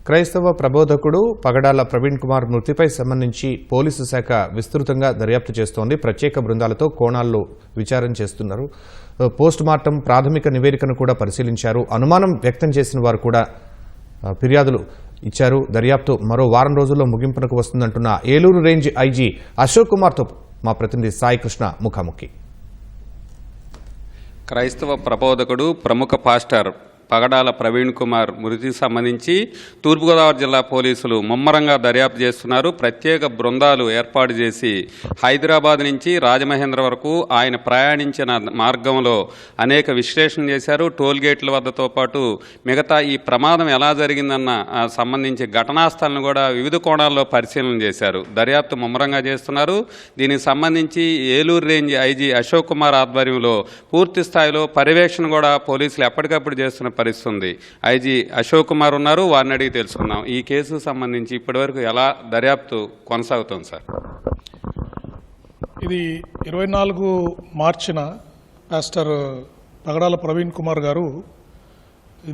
క్రైస్తవ ప్రబోధకుడు పగడాల ప్రవీణ్ కుమార్ మృతిపై సంబంధించి పోలీసు శాఖ విస్తృతంగా దర్యాప్తు చేస్తోంది. ప్రత్యేక బృందాలతో కోణాల్లో విచారణ చేస్తున్నారు. పోస్ట్ మార్టం ప్రాథమిక నివేదికను కూడా పరిశీలించారు. అనుమానం వ్యక్తం చేసిన వారు కూడా ఫిర్యాదులు ఇచ్చారు. దర్యాప్తు మరో వారం రోజుల్లో ముగింపునకు వస్తుందంటున్న ఏలూరు రేంజ్ ఐజీ అశోక్ కుమార్తో మా ప్రతినిధి సాయి కృష్ణ ముఖాముఖి. క్రైస్తవ ప్రబోధకుడు ప్రముఖ పాస్టర్ పగడాల ప్రవీణ్ కుమార్ మృతికి సంబంధించి తూర్పుగోదావరి జిల్లా పోలీసులు ముమ్మరంగా దర్యాప్తు చేస్తున్నారు. ప్రత్యేక బృందాలు ఏర్పాటు చేసి హైదరాబాద్ నుంచి రాజమహేంద్ర వరకు ఆయన ప్రయాణించిన మార్గంలో అనేక విశ్లేషణ చేశారు. టోల్ గేట్ల వద్దతో పాటు మిగతా ఈ ప్రమాదం ఎలా జరిగిందన్న సంబంధించి ఘటనా స్థలాలను కూడా వివిధ కోణాల్లో పరిశీలన చేశారు. దర్యాప్తు ముమ్మరంగా చేస్తున్నారు. దీనికి సంబంధించి ఏలూరు రేంజ్ ఐజీ అశోక్ కుమార్ ఆధ్వర్యంలో పూర్తి స్థాయిలో పర్యవేక్షణ కూడా పోలీసులు ఎప్పటికప్పుడు చేస్తున్న పరిస్థితుంది. ఐజీ అశోక్ కుమార్ ఉన్నారు, వారిని అడిగి తెలుసుకుందాం. ఈ కేసుకు సంబంధించి ఇప్పటివరకు ఎలా దర్యాప్తు కొనసాగుతుంది సార్? ఇది 24 మార్చిన పాస్టర్ పగడాల ప్రవీణ్ కుమార్ గారు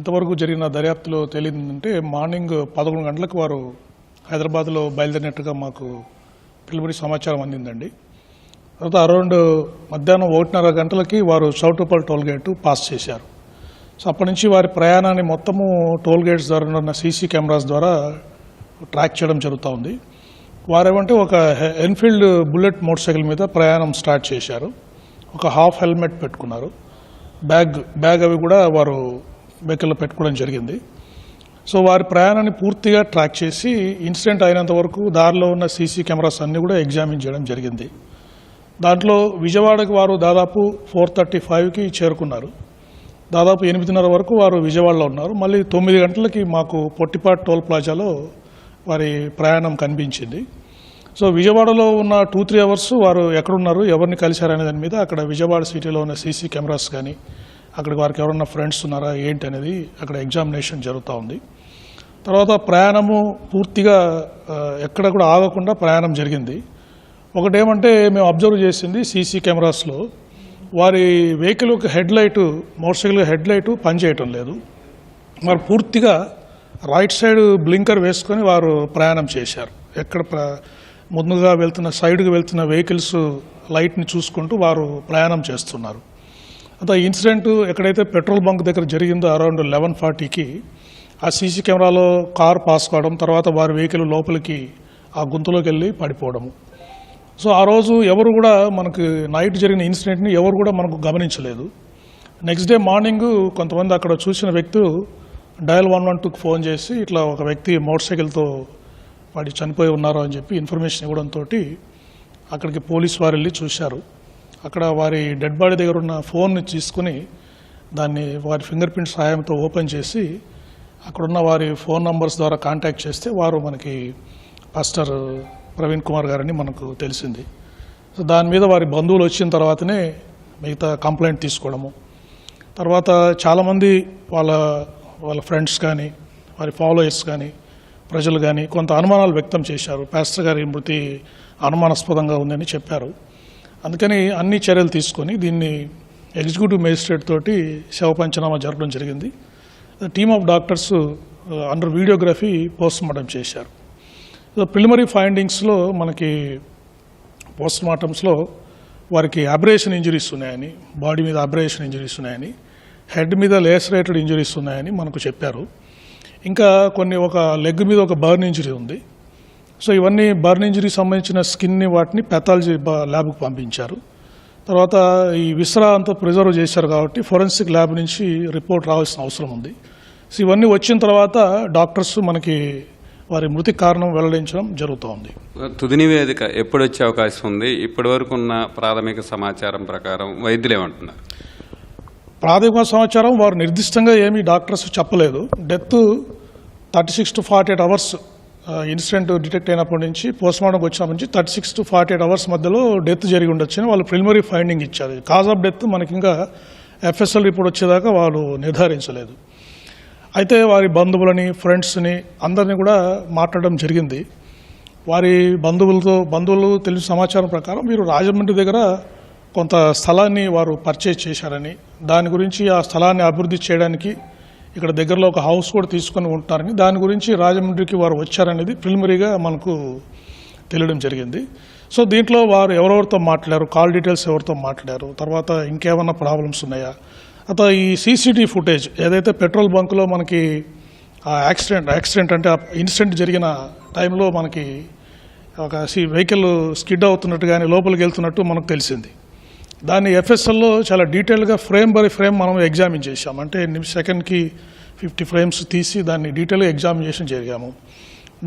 ఇంతవరకు జరిగిన దర్యాప్తులో తేలిందంటే మార్నింగ్ 11 గంటలకు వారు హైదరాబాద్లో బయలుదేరినట్టుగా మాకు ప్రిలిమినరీ సమాచారం అందిందండి. తర్వాత అరౌండ్ మధ్యాహ్నం 1:30 గంటలకి వారు చౌటుప్పల్ టోల్ గేటు పాస్ చేశారు. సో అప్పటి నుంచి వారి ప్రయాణాన్ని మొత్తము టోల్ గేట్స్ ద్వారా ఉన్న సీసీ కెమెరాస్ ద్వారా ట్రాక్ చేయడం జరుగుతూ ఉంది. వారేమంటే ఒక ఎన్ఫీల్డ్ బుల్లెట్ మోటార్ సైకిల్ మీద ప్రయాణం స్టార్ట్ చేశారు. ఒక హాఫ్ హెల్మెట్ పెట్టుకున్నారు. బ్యాగ్ అవి కూడా వారు వెహికల్లో పెట్టుకోవడం జరిగింది. సో వారి ప్రయాణాన్ని పూర్తిగా ట్రాక్ చేసి ఇన్సిడెంట్ అయినంత వరకు దారిలో ఉన్న సీసీ కెమెరాస్ అన్నీ కూడా ఎగ్జామిన్ చేయడం జరిగింది. దాంట్లో విజయవాడకి వారు దాదాపు 4:35కి చేరుకున్నారు. దాదాపు 8:30 వరకు వారు విజయవాడలో ఉన్నారు. మళ్ళీ 9 గంటలకి మాకు పొట్టిపాటి టోల్ ప్లాజాలో వారి ప్రయాణం కనిపించింది. సో విజయవాడలో ఉన్న 2-3 అవర్స్ వారు ఎక్కడున్నారు, ఎవరిని కలిశారనే దాని మీద అక్కడ విజయవాడ సిటీలో ఉన్న సీసీ కెమెరాస్ కానీ అక్కడికి వారికి ఎవరన్నా ఫ్రెండ్స్ ఉన్నారా ఏంటి అనేది అక్కడ ఎగ్జామినేషన్ జరుగుతూ ఉంది. తర్వాత ప్రయాణము పూర్తిగా ఎక్కడ కూడా ఆగకుండా ప్రయాణం జరిగింది. ఒకటేమంటే మేము అబ్జర్వ్ చేసింది సీసీ కెమెరాస్లో వారి వెహికల్ ఒక హెడ్లైటు మోటార్ సైకిల్ హెడ్లైటు పనిచేయటం లేదు. వారు పూర్తిగా రైట్ సైడ్ బ్లింకర్ వేసుకొని వారు ప్రయాణం చేశారు. ఎక్కడ ముందుగా వెళ్తున్న సైడ్కి వెళ్తున్న వెహికల్స్ లైట్ని చూసుకుంటూ వారు ప్రయాణం చేస్తున్నారు. అంత ఇన్సిడెంట్ ఎక్కడైతే పెట్రోల్ బంక్ దగ్గర జరిగిందో అరౌండ్ 11:40కి ఆ సీసీ కెమెరాలో కార్ పాస్ కావడం, తర్వాత వారి వెహికల్ లోపలికి ఆ గుంతలోకి వెళ్ళి పడిపోవడము. సో ఆ రోజు ఎవరు కూడా మనకు నైట్ జరిగిన ఇన్సిడెంట్ని ఎవరు కూడా మనకు గమనించలేదు. నెక్స్ట్ డే మార్నింగ్ కొంతమంది అక్కడ చూసిన వ్యక్తులు డయల్ 112కి ఫోన్ చేసి ఇట్లా ఒక వ్యక్తి మోటార్ సైకిల్తో వాడి చనిపోయి ఉన్నారు అని చెప్పి ఇన్ఫర్మేషన్ ఇవ్వడంతో అక్కడికి పోలీసు వారు వెళ్ళి చూశారు. అక్కడ వారి డెడ్ బాడీ దగ్గర ఉన్న ఫోన్ని తీసుకుని దాన్ని వారి ఫింగర్ ప్రింట్ సహాయంతో ఓపెన్ చేసి అక్కడున్న వారి ఫోన్ నంబర్స్ ద్వారా కాంటాక్ట్ చేస్తే వారు మనకి పాస్టర్ ప్రవీణ్ కుమార్ గారని మనకు తెలిసింది. సో దాని మీద వారి బంధువులు వచ్చిన తర్వాతనే మిగతా కంప్లైంట్ తీసుకోవడము. తర్వాత చాలామంది వాళ్ళ ఫ్రెండ్స్ కానీ వారి ఫాలోయర్స్ కానీ ప్రజలు కానీ కొంత అనుమానాలు వ్యక్తం చేశారు. పాస్టర్ గారి మృతి అనుమానాస్పదంగా ఉందని చెప్పారు. అందుకని అన్ని చర్యలు తీసుకొని దీన్ని ఎగ్జిక్యూటివ్ మేజిస్ట్రేట్ తోటి శవ పంచనామా జరగడం జరిగింది. Team of doctors under videography post mortem చేశారు. ప్రిలిమినరీ ఫైండింగ్స్లో మనకి పోస్ట్ మార్టమ్స్లో వారికి అబ్రేషన్ ఇంజరీస్ ఉన్నాయని, బాడీ మీద అబ్రేషన్ ఇంజరీస్ ఉన్నాయని, హెడ్ మీద లేసరేటెడ్ ఇంజరీస్ ఉన్నాయని మనకు చెప్పారు. ఇంకా ఒక లెగ్ మీద ఒక బర్న్ ఇంజరీ ఉంది. సో ఇవన్నీ బర్న్ ఇంజరీ సంబంధించిన స్కిన్ని వాటిని పెథాలజీ ల్యాబ్కి పంపించారు. తర్వాత ఈ విస్రా అంతా ప్రిజర్వ్ చేశారు కాబట్టి ఫోరెన్సిక్ ల్యాబ్ నుంచి రిపోర్ట్ రావాల్సిన అవసరం ఉంది. సో ఇవన్నీ వచ్చిన తర్వాత డాక్టర్స్ మనకి వారి మృతి కారణం వెల్లడించడం జరుగుతోంది. తుది నివేదిక ఎప్పుడు వచ్చే అవకాశం ఉంది? ఇప్పటి వరకు ఉన్న ప్రాథమిక సమాచారం ప్రకారం వైద్యులు ఏమంటున్నారు? ప్రాథమిక సమాచారం వారు నిర్దిష్టంగా ఏమీ డాక్టర్స్ చెప్పలేదు. Death 36 to 48 hours incident detect అయినప్పటి నుంచి పోస్ట్మార్టంకి వచ్చినప్పటి నుంచి 36 to 48 అవర్స్ మధ్యలో డెత్ జరిగి ఉండొచ్చని వాళ్ళు ప్రిలిమినరీ ఫైండింగ్ ఇచ్చారు. కాజ్ ఆఫ్ డెత్ మనకి ఇంకా FSL రిపోర్ట్ వచ్చేదాకా వాళ్ళు నిర్ధారించలేదు. అయితే వారి బంధువులని ఫ్రెండ్స్ని అందరినీ కూడా మాట్లాడడం జరిగింది. వారి బంధువులు తెలిసిన సమాచారం ప్రకారం వీరు రాజమండ్రి దగ్గర కొంత స్థలాన్ని వారు పర్చేజ్ చేశారని, దాని గురించి ఆ స్థలాన్ని అభివృద్ధి చేయడానికి ఇక్కడ దగ్గరలో ఒక హౌస్ కూడా తీసుకొని ఉంటారని, దాని గురించి రాజమండ్రికి వారు వచ్చారనేది ప్రిలిమినరీగా మనకు తెలియడం జరిగింది. సో దీంట్లో వారు ఎవరెవరితో మాట్లాడారు, కాల్ డీటెయిల్స్ ఎవరితో మాట్లాడారు, తర్వాత ఇంకేమన్నా ప్రాబ్లమ్స్ ఉన్నాయా, అతను ఈ సీసీటీవీ ఫుటేజ్ ఏదైతే పెట్రోల్ బంకులో మనకి ఆ యాక్సిడెంట్ అంటే ఆ ఇన్సిడెంట్ జరిగిన టైంలో మనకి ఒక వెహికల్ స్కిడ్ అవుతున్నట్టు కానీ లోపలికి వెళ్తున్నట్టు మనకు తెలిసింది. దాన్ని ఎఫ్ఎస్ఎల్లో చాలా డీటెయిల్గా ఫ్రేమ్ బై ఫ్రేమ్ మనం ఎగ్జామిన్ చేశాం. అంటే సెకండ్కి 50 ఫ్రేమ్స్ తీసి దాన్ని డీటెయిల్గా ఎగ్జామినేషన్ జరిగాము.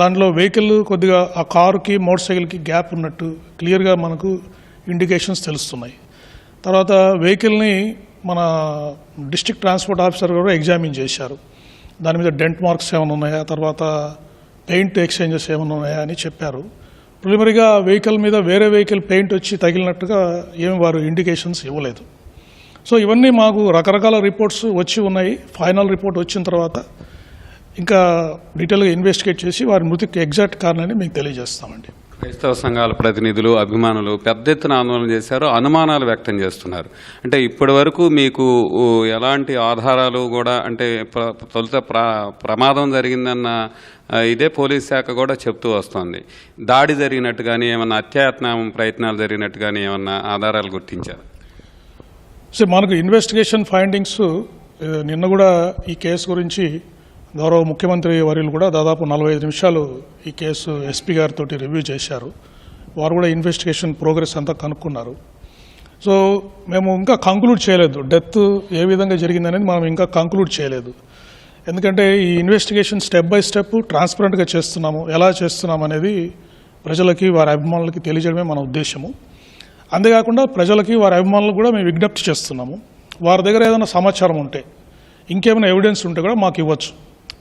దాంట్లో వెహికల్ కొద్దిగా ఆ కారుకి మోటార్ సైకిల్కి గ్యాప్ ఉన్నట్టు క్లియర్గా మనకు ఇండికేషన్స్ తెలుస్తున్నాయి. తర్వాత వెహికల్ని మన డిస్ట్రిక్ట్ ట్రాన్స్పోర్ట్ ఆఫీసర్ కూడా ఎగ్జామిన్ చేశారు. దాని మీద డెంట్ మార్క్స్ ఏమైనా ఉన్నాయా, తర్వాత పెయింట్ ఎక్స్చేంజెస్ ఏమైనా ఉన్నాయా అని చెప్పారు. ప్రిలిమినరీగా వెహికల్ మీద వేరే వెహికల్ పెయింట్ వచ్చి తగిలినట్టుగా ఏమి వారు ఇండికేషన్స్ ఇవ్వలేదు. సో ఇవన్నీ మాకు రకరకాల రిపోర్ట్స్ వచ్చి ఉన్నాయి. ఫైనల్ రిపోర్ట్ వచ్చిన తర్వాత ఇంకా డీటెయిల్గా ఇన్వెస్టిగేట్ చేసి వారి మృతికి ఎగ్జాక్ట్ కారణాన్ని మీకు తెలియజేస్తామండి. క్రైస్తవ సంఘాల ప్రతినిధులు, అభిమానులు పెద్ద ఎత్తున ఆందోళన చేశారు, అనుమానాలు వ్యక్తం చేస్తున్నారు. అంటే ఇప్పటి వరకు మీకు ఎలాంటి ఆధారాలు కూడా, అంటే తొలుత ప్రమాదం జరిగిందన్న ఇదే పోలీస్ శాఖ కూడా చెప్తూ వస్తోంది. దాడి జరిగినట్టు కానీ, ఏమన్నా హత్యాయత్నం ప్రయత్నాలు జరిగినట్టు కానీ ఏమన్నా ఆధారాలు గుర్తించారు? సో మనకు ఇన్వెస్టిగేషన్ ఫైండింగ్స్ నిన్న కూడా ఈ కేసు గురించి గౌరవ ముఖ్యమంత్రి వర్యులు కూడా దాదాపు 45 నిమిషాలు ఈ కేసు ఎస్పీ గారితో రివ్యూ చేశారు. వారు కూడా ఇన్వెస్టిగేషన్ ప్రోగ్రెస్ అంతా కనుక్కున్నారు. సో మేము ఇంకా కంక్లూడ్ చేయలేదు, డెత్ ఏ విధంగా జరిగిందనేది మనం ఇంకా కంక్లూడ్ చేయలేదు. ఎందుకంటే ఈ ఇన్వెస్టిగేషన్ స్టెప్ బై స్టెప్ ట్రాన్స్పరెంట్గా చేస్తున్నాము. ఎలా చేస్తున్నాం అనేది ప్రజలకి, వారి అభిమానులకి తెలియజేయడమే మన ఉద్దేశము. అంతేకాకుండా ప్రజలకి, వారి అభిమానులకు కూడా మేము విజ్ఞప్తి చేస్తున్నాము. వారి దగ్గర ఏదైనా సమాచారం ఉంటే, ఇంకేమైనా ఎవిడెన్స్ ఉంటే కూడా మాకు ఇవ్వచ్చు.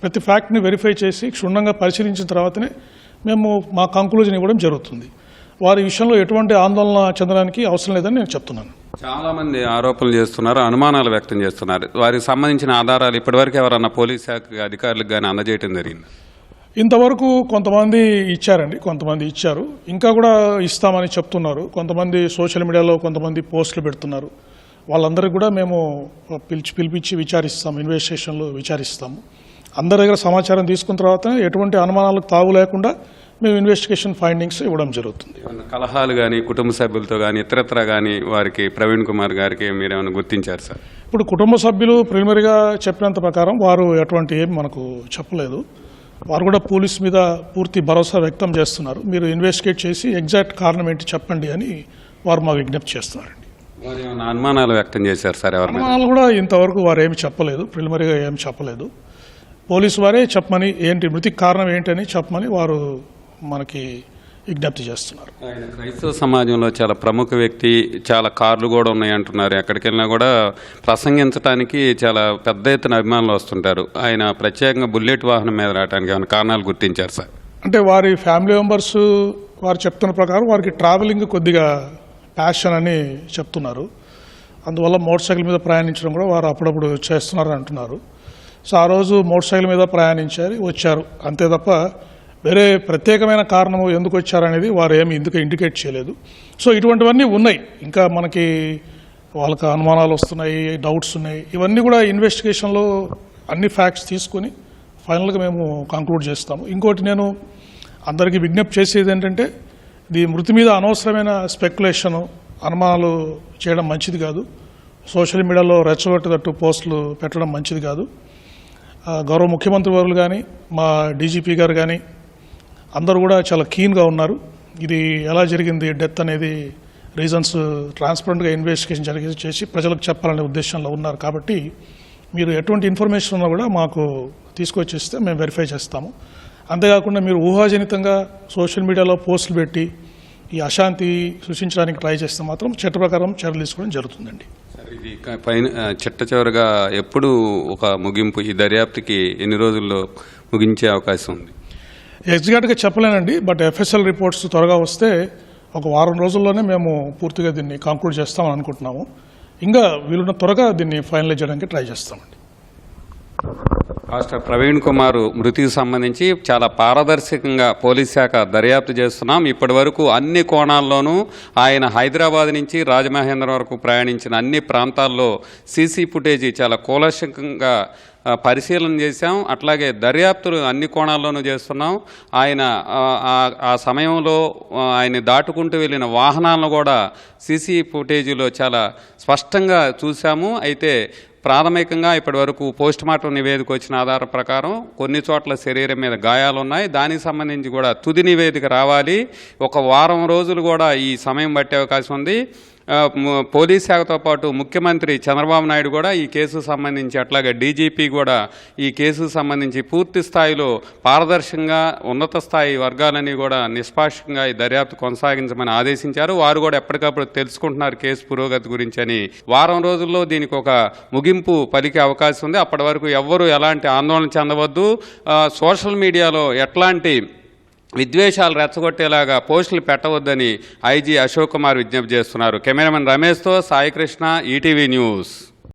ప్రతి ఫ్యాక్ట్ని వెరిఫై చేసి క్షుణ్ణంగా పరిశీలించిన తర్వాతనే మేము మా కంక్లూజన్ ఇవ్వడం జరుగుతుంది. వారి విషయంలో ఎటువంటి ఆందోళన చెందడానికి అవసరం లేదని నేను చెప్తున్నాను. చాలా మంది ఆరోపణలు చేస్తున్నారు, అనుమానాలు వ్యక్తం చేస్తున్నారు. వారికి సంబంధించిన ఆధారాలు ఇప్పటివరకు ఎవరన్నా పోలీస్ శాఖ అధికారులకు కానీ అందజేయడం జరిగింది? ఇంతవరకు కొంతమంది ఇచ్చారండి, కొంతమంది ఇచ్చారు, ఇంకా కూడా ఇస్తామని చెప్తున్నారు. కొంతమంది సోషల్ మీడియాలో కొంతమంది పోస్టులు పెడుతున్నారు. వాళ్ళందరికీ కూడా మేము పిలిపించి విచారిస్తాము, ఇన్వెస్టిగేషన్లో విచారిస్తాము. అందరి దగ్గర సమాచారం తీసుకున్న తర్వాత ఎటువంటి అనుమానాలకు తావు లేకుండా మేము ఇన్వెస్టిగేషన్ ఫైండింగ్స్ ఇవ్వడం జరుగుతుంది. కలహాలు కానీ, కుటుంబ సభ్యులతో కానీ, ఇతరత్ర కానీ వారికి ప్రవీణ్ కుమార్ గారికి మీరేమైనా గుర్తించారు సార్? ఇప్పుడు కుటుంబ సభ్యులు ప్రిలిమినరీగా చెప్పినంత ప్రకారం వారు ఎటువంటి ఏం మనకు చెప్పలేదు. వారు కూడా పోలీస్ మీద పూర్తి భరోసా వ్యక్తం చేస్తున్నారు. మీరు ఇన్వెస్టిగేట్ చేసి ఎగ్జాక్ట్ కారణం ఏంటి చెప్పండి అని వారు మా విజ్ఞప్తి చేస్తున్నారండి. వారు ఏమైనా అనుమానాలు వ్యక్తం చేశారు సార్? ఎవరు అనుమానాలు కూడా ఇంతవరకు వారు ఏమి చెప్పలేదు, ప్రిలిమినరీగా ఏమి చెప్పలేదు. పోలీసు వారే చెప్పమని, ఏంటి మృతికి కారణం ఏంటని చెప్పమని వారు మనకి విజ్ఞప్తి చేస్తున్నారు. ఆయన క్రైస్తవ సమాజంలో చాలా ప్రముఖ వ్యక్తి, చాలా కార్లు కూడా ఉన్నాయి అంటున్నారు. ఎక్కడికి వెళ్ళినా కూడా ప్రసంగించడానికి చాలా పెద్ద ఎత్తున అభిమానులు వస్తుంటారు. ఆయన ప్రత్యేకంగా బుల్లెట్ వాహనం మీద రావడానికి ఏమైనా కారణాలు గుర్తించారు సార్? అంటే వారి ఫ్యామిలీ మెంబర్స్ వారు చెప్తున్న ప్రకారం వారికి ట్రావెలింగ్ కొద్దిగా ప్యాషన్ అని చెప్తున్నారు. అందువల్ల మోటార్ సైకిల్ మీద ప్రయాణించడం కూడా వారు అప్పుడప్పుడు చేస్తున్నారని అంటున్నారు. సో ఆ రోజు మోటార్ సైకిల్ మీద ప్రయాణించారు, వచ్చారు, అంతే తప్ప వేరే ప్రత్యేకమైన కారణం ఎందుకు వచ్చారనేది వారు ఏమి ఎందుకు ఇండికేట్ చేయలేదు. సో ఇటువంటివన్నీ ఉన్నాయి, ఇంకా మనకి వాళ్ళకి అనుమానాలు వస్తున్నాయి, డౌట్స్ ఉన్నాయి. ఇవన్నీ కూడా ఇన్వెస్టిగేషన్లో అన్ని ఫ్యాక్ట్స్ తీసుకొని ఫైనల్గా మేము కంక్లూడ్ చేస్తాము. ఇంకోటి నేను అందరికీ విజ్ఞప్తి చేసేది ఏంటంటే, ఈ మృతి మీద అనవసరమైన స్పెక్యులేషను, అనుమానాలు చేయడం మంచిది కాదు. సోషల్ మీడియాలో రెచ్చగొట్టేటట్టు పోస్టులు పెట్టడం మంచిది కాదు. గౌరవ ముఖ్యమంత్రి వర్యులు కానీ, మా డీజీపీ గారు కానీ అందరూ కూడా చాలా కీన్గా ఉన్నారు. ఇది ఎలా జరిగింది డెత్ అనేది రీజన్స్ ట్రాన్స్పరెంట్గా ఇన్వెస్టిగేషన్ చేసి ప్రజలకు చెప్పాలనే ఉద్దేశంలో ఉన్నారు. కాబట్టి మీరు ఎటువంటి ఇన్ఫర్మేషన్ ఉన్నా కూడా మాకు తీసుకొచ్చేస్తే మేము వెరిఫై చేస్తాము. అంతేకాకుండా మీరు ఊహాజనితంగా సోషల్ మీడియాలో పోస్టులు పెట్టి ఈ అశాంతి సృష్టించడానికి ట్రై చేస్తే మాత్రం చట్ట ప్రకారం చర్యలు తీసుకోవడం జరుగుతుందండి. ఇది పైన చిట్ట చివరిగా ఎప్పుడు ఒక ముగింపు, ఈ దర్యాప్తుకి ఎన్ని రోజుల్లో ముగించే అవకాశం ఉంది? ఎగ్జాక్ట్గా చెప్పలేనండి, బట్ ఎఫ్ఎస్ఎల్ రిపోర్ట్స్ త్వరగా వస్తే ఒక వారం రోజుల్లోనే మేము పూర్తిగా దీన్ని కంక్లూడ్ చేస్తామని అనుకుంటున్నాము. ఇంకా వీలున్న త్వరగా దీన్ని ఫైనలైజ్ చేయడానికి ట్రై చేస్తామండి. పాస్టర్ ప్రవీణ్ కుమార్ మృతికి సంబంధించి చాలా పారదర్శకంగా పోలీస్ శాఖ దర్యాప్తు చేస్తున్నాం. ఇప్పటి వరకు అన్ని కోణాల్లోనూ ఆయన హైదరాబాద్ నుంచి రాజమహేంద్రం వరకు ప్రయాణించిన అన్ని ప్రాంతాల్లో సీసీ ఫుటేజీ చాలా కూలంకషంగా పరిశీలన చేశాం. అట్లాగే దర్యాప్తులు అన్ని కోణాల్లోనూ చేస్తున్నాం. ఆయన ఆ సమయంలో ఆయన దాటుకుంటూ వెళ్ళిన వాహనాలను కూడా సీసీ ఫుటేజీలో చాలా స్పష్టంగా చూసాము. అయితే ప్రాథమికంగా ఇప్పటివరకు పోస్టుమార్టం నివేదిక వచ్చిన ఆధారం ప్రకారం కొన్ని చోట్ల శరీరం మీద గాయాలు ఉన్నాయి. దానికి సంబంధించి కూడా తుది నివేదిక రావాలి. ఒక వారం రోజులు కూడా ఈ సమయం పట్టే అవకాశం ఉంది. పోలీస్ శాఖతో పాటు ముఖ్యమంత్రి చంద్రబాబు నాయుడు కూడా ఈ కేసుకు సంబంధించి, అట్లాగే డీజీపీ కూడా ఈ కేసుకు సంబంధించి పూర్తి స్థాయిలో పారదర్శకంగా ఉన్నత స్థాయి వర్గాలని కూడా నిష్పాక్షంగా ఈ దర్యాప్తు కొనసాగించమని ఆదేశించారు. వారు కూడా ఎప్పటికప్పుడు తెలుసుకుంటున్నారు కేసు పురోగతి గురించి అని. వారం రోజుల్లో దీనికి ఒక ముగింపు పలికే అవకాశం ఉంది. అప్పటి వరకు ఎవ్వరూ ఎలాంటి ఆందోళన చెందవద్దు. సోషల్ మీడియాలో ఎట్లాంటి విద్వేషాలు రెచ్చగొట్టేలాగా పోస్టులు పెట్టవద్దని ఐజీ అశోక్ కుమార్ విజ్ఞప్తి చేస్తున్నారు. కెమెరామెన్ రమేష్తో సాయి కృష్ణ, ఈటీవీ న్యూస్.